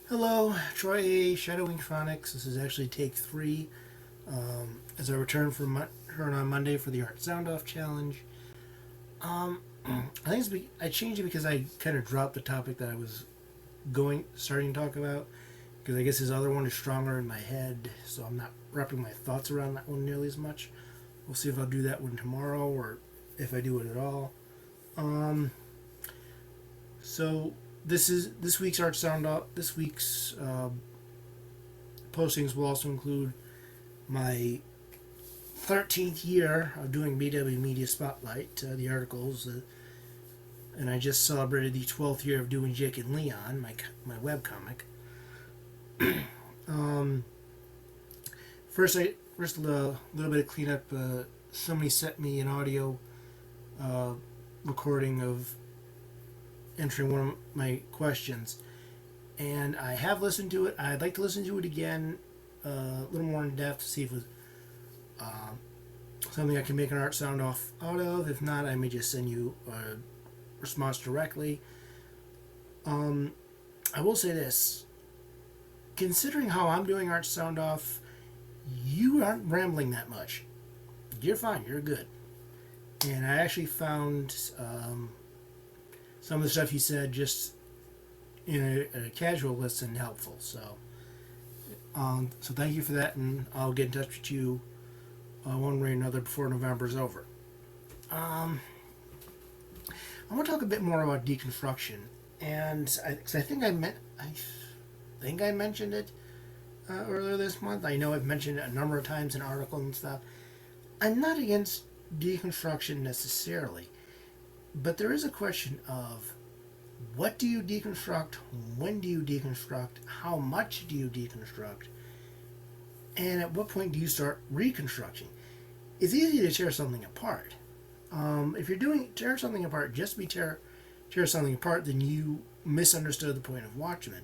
Hello, Troy A. Shadowing Chronics. This is actually take 3 as I return return on Monday for the Art Soundoff challenge. I think I changed it because I kind of dropped the topic that I was starting to talk about because I guess his other one is stronger in my head, so I'm not wrapping my thoughts around that one nearly as much. We'll see if I'll do that one tomorrow or if I do it at all. Um, so this week's Art Soundoff. This week's postings will also include my 13th year of doing BW Media Spotlight, the articles, and I just celebrated the 12th year of doing Jake and Leon, my webcomic. um, first a little bit of cleanup. Somebody sent me an audio recording of answering one of my questions, and I have listened to it. I'd like to listen to it again, a little more in depth to see if it was something I can make an art sound off out of. If not, I may just send you a response directly. I will say this: considering how I'm doing art sound off, you aren't rambling that much. You're fine. You're good. And I actually found some of the stuff you said just in a casual listen helpful. So thank you for that, and I'll get in touch with you one way or another before November is over. I want to talk a bit more about deconstruction, and I think I mentioned it earlier this month. I know I've mentioned it a number of times in articles and stuff. I'm not against deconstruction necessarily, but there is a question of what do you deconstruct, when do you deconstruct, how much do you deconstruct, and at what point do you start reconstructing? It's easy to tear something apart. If you're doing tear something apart, just be tear something apart, then you misunderstood the point of Watchmen.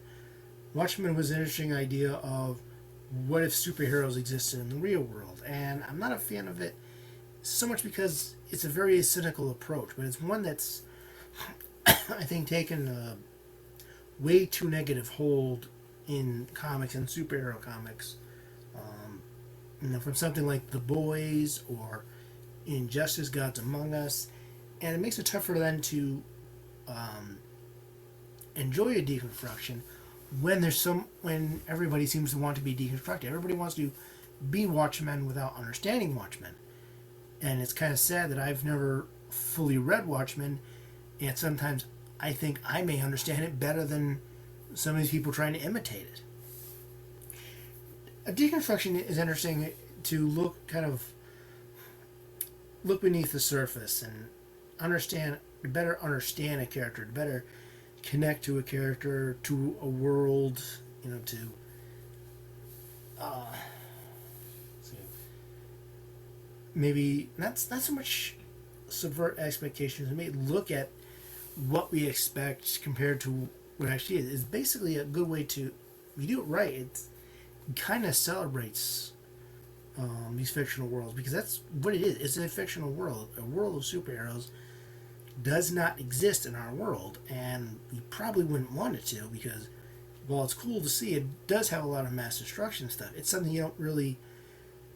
Watchmen was an interesting idea of what if superheroes existed in the real world, and I'm not a fan of it so much because it's a very cynical approach, but it's one that's I think taken a way too negative hold in comics and superhero comics. From something like The Boys or Injustice, Gods Among Us, and it makes it tougher then to enjoy a deconstruction when everybody seems to want to be deconstructed. Everybody wants to be Watchmen without understanding Watchmen, and it's kind of sad that I've never fully read Watchmen, and sometimes I think I may understand it better than some of these people trying to imitate it. A deconstruction is interesting to look beneath the surface and better understand a character, to better connect to a character, to a world, to uh, maybe not so much subvert expectations, maybe look at what we expect compared to what actually is. It's basically a good way to, if you do it right, it kind of celebrates these fictional worlds, because that's what it is. It's a fictional world. A world of superheroes does not exist in our world, and we probably wouldn't want it to, because while it's cool to see, it does have a lot of mass destruction stuff. It's something you don't really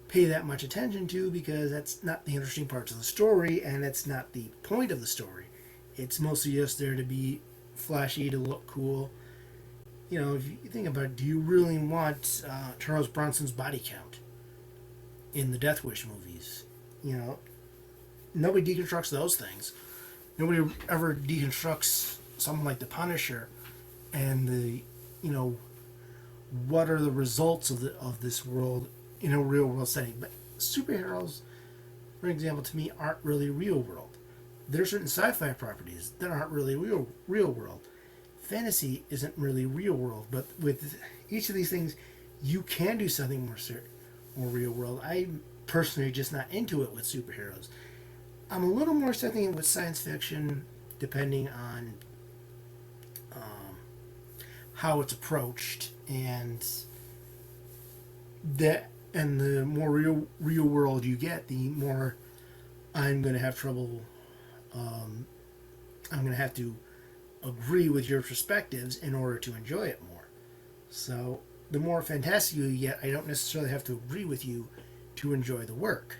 pay that much attention to because that's not the interesting parts of the story, and that's not the point of the story. It's mostly just there to be flashy, to look cool. If you think about it, do you really want Charles Bronson's body count in the Death Wish movies? Nobody deconstructs those things. Nobody ever deconstructs something like the Punisher and what are the results of this world in a real world setting. But superheroes, for example, to me aren't really real world. There are certain sci-fi properties that aren't really real world. Fantasy isn't really real world, but with each of these things, you can do something more real world. I'm personally just not into it with superheroes. I'm a little more accepting with science fiction, depending on how it's approached, and the more real world you get, the more I'm going to have trouble. I'm going to have to agree with your perspectives in order to enjoy it more. So the more fantastic you get, I don't necessarily have to agree with you to enjoy the work.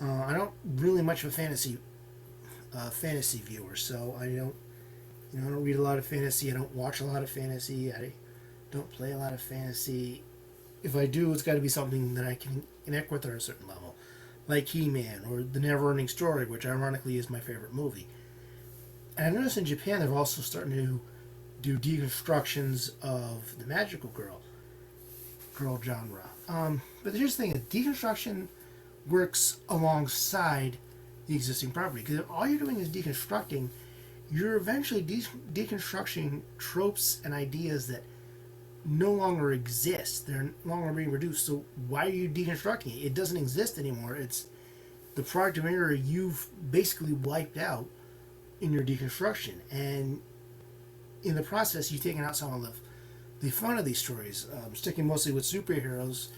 I don't really much of a fantasy viewer, so I don't read a lot of fantasy. I don't watch a lot of fantasy. I don't play a lot of fantasy. If I do, it's got to be something that I can connect with at a certain level, like He-Man or The Never-Ending Story, which ironically is my favorite movie. And I noticed in Japan they're also starting to do deconstructions of the magical girl genre. But here's the thing: deconstruction works alongside the existing property, because if all you're doing is deconstructing, you're eventually deconstructing tropes and ideas that no longer exist. They're no longer being reduced. So why are you deconstructing it? It doesn't exist anymore. It's the product of error you've basically wiped out in your deconstruction, and in the process, you've taken out some of the fun of these stories. Sticking mostly with superheroes,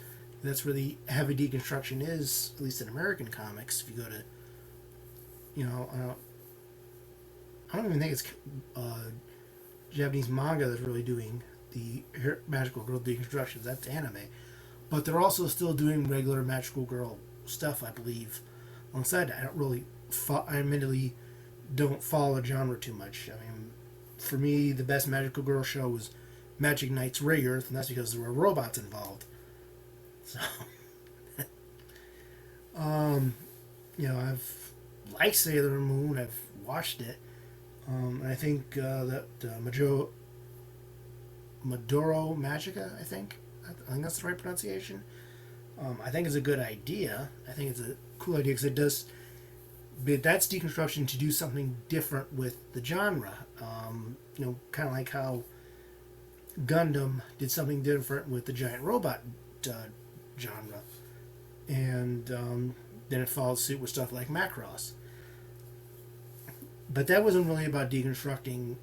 that's where the heavy deconstruction is, at least in American comics. If you go to, you know, I don't even think it's Japanese manga that's really doing the magical girl deconstructions. That's anime, but they're also still doing regular magical girl stuff, I believe. Alongside that, I don't really, I admittedly don't follow the genre too much. I mean, for me, the best magical girl show was Magic Knight's Ray-Earth, and that's because there were robots involved. So, I've liked Sailor Moon. I've watched it. And I think that Maduro Magica, I think that's the right pronunciation. I think it's a good idea. I think it's a cool idea because it does. But that's deconstruction to do something different with the genre. Kind of like how Gundam did something different with the giant robot genre, and then it followed suit with stuff like Macross. But that wasn't really about deconstructing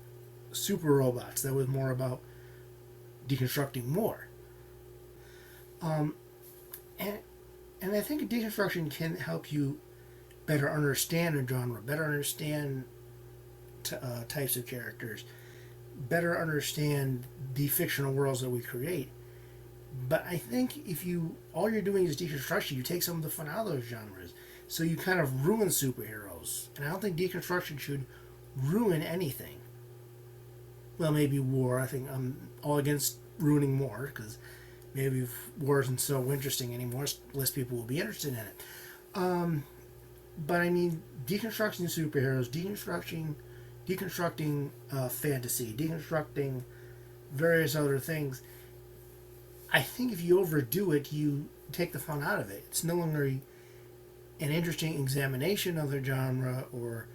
super robots. That was more about deconstructing more. Um, and and I think deconstruction can help you better understand a genre, better understand types of characters, better understand the fictional worlds that we create. But I think if you all you're doing is deconstruction, you take some of the fun out of those genres. So you kind of ruin superheroes, and I don't think deconstruction should ruin anything. Well, maybe war. I think I'm all against ruining war because maybe if war isn't so interesting anymore, less people will be interested in it. Um, but I mean, deconstructing superheroes, deconstructing fantasy, deconstructing various other things. I think if you overdo it, you take the fun out of it. It's no longer an interesting examination of the genre or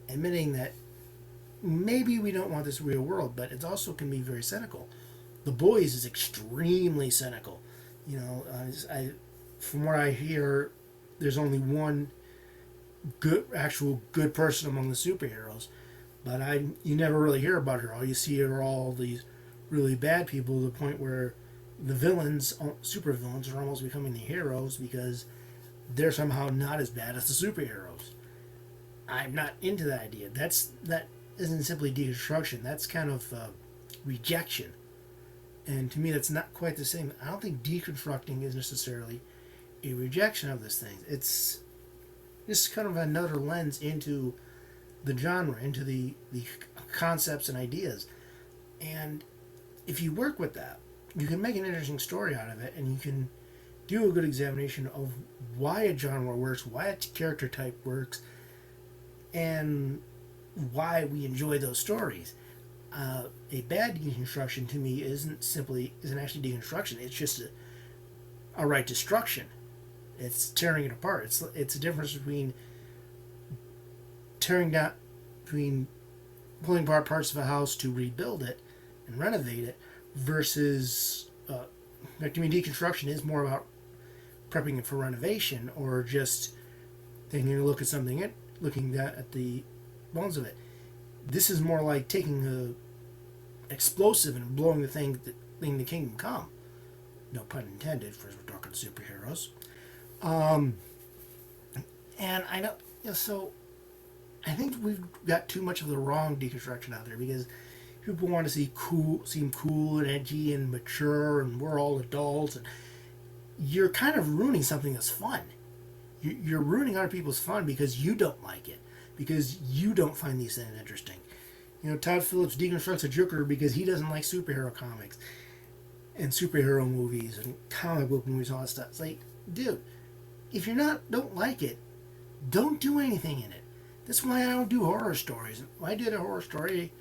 admitting that maybe we don't want this real world, but it also can be very cynical. The Boys is extremely cynical. From what I hear, there's only one actual good person among the superheroes, but you never really hear about her. All you see are all these really bad people to the point where the villains, super villains, are almost becoming the heroes because they're somehow not as bad as the superheroes. I'm not into that idea. That isn't simply deconstruction. That's kind of rejection, and to me, that's not quite the same. I don't think deconstructing is necessarily a rejection of this thing. It's just kind of another lens into the genre, into the concepts and ideas, and if you work with that, you can make an interesting story out of it, and you can do a good examination of why a genre works, why a character type works, and why we enjoy those stories. A bad deconstruction to me isn't actually deconstruction. It's just a right destruction. It's tearing it apart. It's a difference between tearing down, between pulling apart parts of a house to rebuild it and renovate it, versus to me, deconstruction is more about prepping it for renovation or just taking a look at something, looking at the bones of it. This is more like taking a explosive and blowing the thing the kingdom come. No pun intended, for we're talking superheroes. And I know, so I think we've got too much of the wrong deconstruction out there because if people want to seem cool and edgy and mature, and we're all adults, and you're kind of ruining something that's fun. You're ruining other people's fun because you don't like it, because you don't find these things interesting. Todd Phillips deconstructs a Joker because he doesn't like superhero comics and superhero movies and comic book movies and all that stuff. It's like, dude, if don't like it, don't do anything in it. That's why I don't do horror stories. If I did a horror story,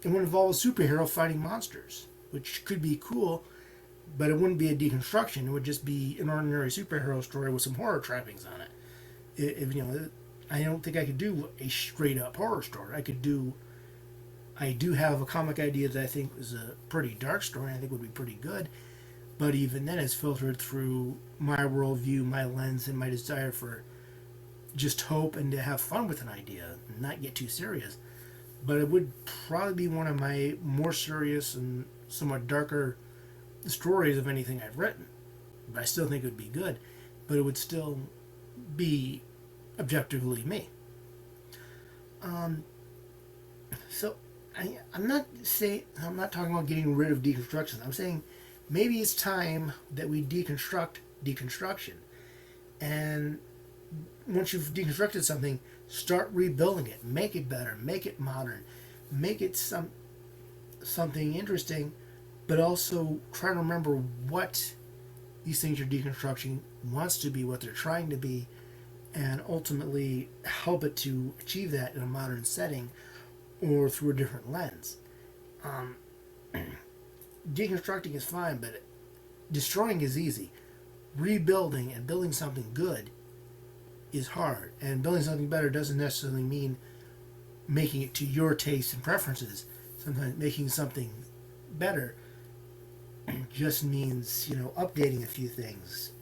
it would involve a superhero fighting monsters, which could be cool, but it wouldn't be a deconstruction. It would just be an ordinary superhero story with some horror trappings on it. I don't think I could do a straight up horror story. I do have a comic idea that I think is a pretty dark story. I think would be pretty good, but even then, it's filtered through my worldview, my lens, and my desire for just hope and to have fun with an idea, and not get too serious. But it would probably be one of my more serious and somewhat darker stories of anything I've written. But I still think it would be good. But it would still be objectively me. So I'm not talking about getting rid of deconstruction. I'm saying maybe it's time that we deconstruct deconstruction. And once you've deconstructed something, start rebuilding it. Make it better. Make it modern. Make it something interesting, but also try to remember what these things you're deconstructing wants to be, what they're trying to be, and ultimately help it to achieve that in a modern setting or through a different lens. Deconstructing is fine, but destroying is easy. Rebuilding and building something good is hard, and building something better doesn't necessarily mean making it to your tastes and preferences. Sometimes making something better just means updating a few things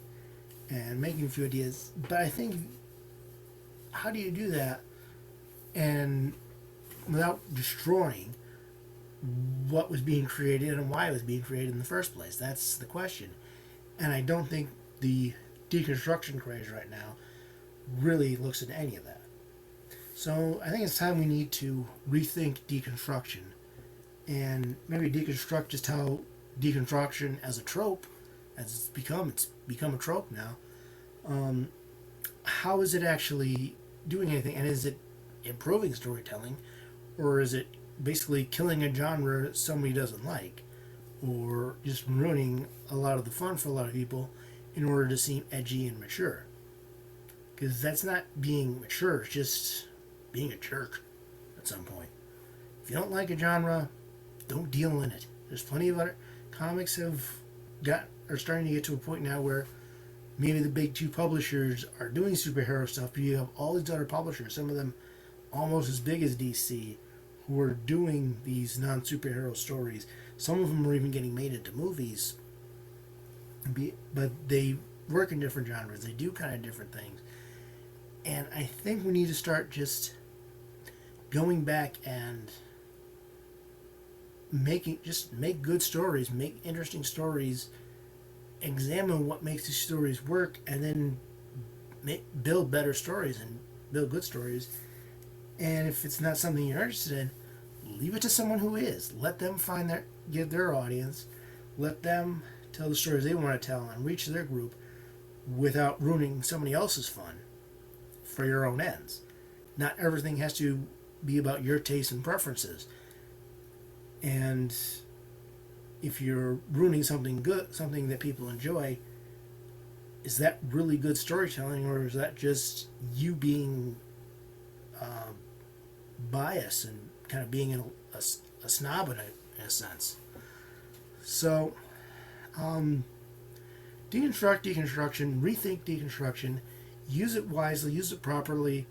and making a few ideas. But I think, how do you do that and without destroying what was being created and why it was being created in the first place? That's the question. And I don't think the deconstruction craze right now really looks at any of that. So I think it's time we need to rethink deconstruction and maybe deconstruct just how deconstruction as a trope, as it's become a trope now. How is it actually doing anything? And is it improving storytelling, or is it basically killing a genre somebody doesn't like, or just ruining a lot of the fun for a lot of people in order to seem edgy and mature? Because that's not being mature, it's just being a jerk at some point. If you don't like a genre, don't deal in it. There's plenty of other comics are starting to get to a point now where maybe the big two publishers are doing superhero stuff, but you have all these other publishers, some of them almost as big as DC, who are doing these non-superhero stories. Some of them are even getting made into movies, but they work in different genres. They do kind of different things. And I think we need to start just going back and make good stories, make interesting stories, examine what makes these stories work, and then build better stories and build good stories. And if it's not something you're interested in, leave it to someone who is. Let them give their audience, let them tell the stories they want to tell and reach their group without ruining somebody else's fun for your own ends. Not everything has to be about your tastes and preferences. And if you're ruining something good, something that people enjoy, is that really good storytelling, or is that just you being biased and kind of being a snob in a sense? So, deconstruction, rethink deconstruction, use it wisely, use it properly,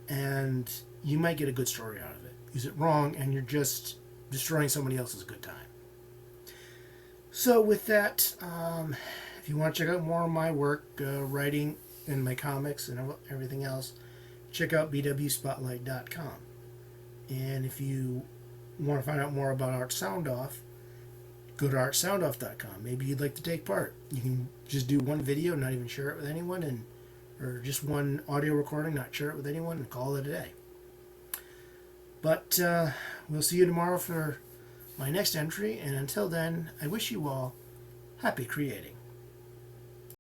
and you might get a good story out of it. Use it wrong, and you're just destroying somebody else's good time. So with that, if you want to check out more of my work, writing and my comics and everything else, check out bwspotlight.com. And if you want to find out more about Art Soundoff, go to artsoundoff.com. Maybe you'd like to take part. You can just do one video, not even share it with anyone, or just one audio recording, not share it with anyone, and call it a day. But we'll see you tomorrow for my next entry, and until then, I wish you all happy creating.